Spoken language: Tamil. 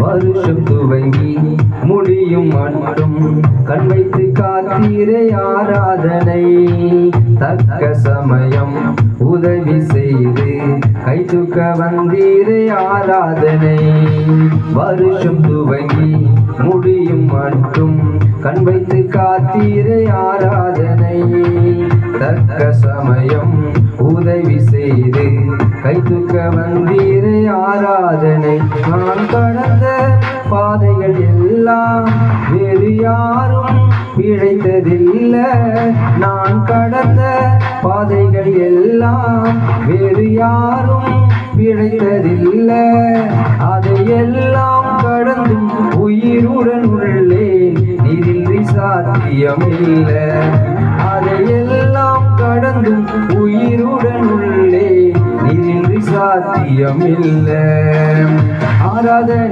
வருஷம் துவங்கி முடியும் மட்டும் கண் வைத்து காத்தீரே ஆராதனை. தக்க சமயம் உதவி செய்து கை தூக்க வந்தீரே ஆராதனை. வருஷம் துவங்கி முடியும் மட்டும் கண் வைத்து காத்தீரே ஆராதனை. தக்க சமயம் உதவி செய்து கை தூக்க வந்தீரே ஆராதனை. நான் கடந்த பாதைகள் எல்லாம் வேறு யாரும் பிழைத்ததில்லை. நான் கடந்த பாதைகள் எல்லாம் வேறு யாரும் பிழைத்ததில்லை. அதையெல்லாம் கடந்தும் உயிருடன் உள்ளேன், நீரின்றி சாத்தியமில்லை. அதையெல்லாம் கடந்தும் உயிருடன் உள்ளேன், நீரின்றி சாத்தியமில்லை. ஆராதனை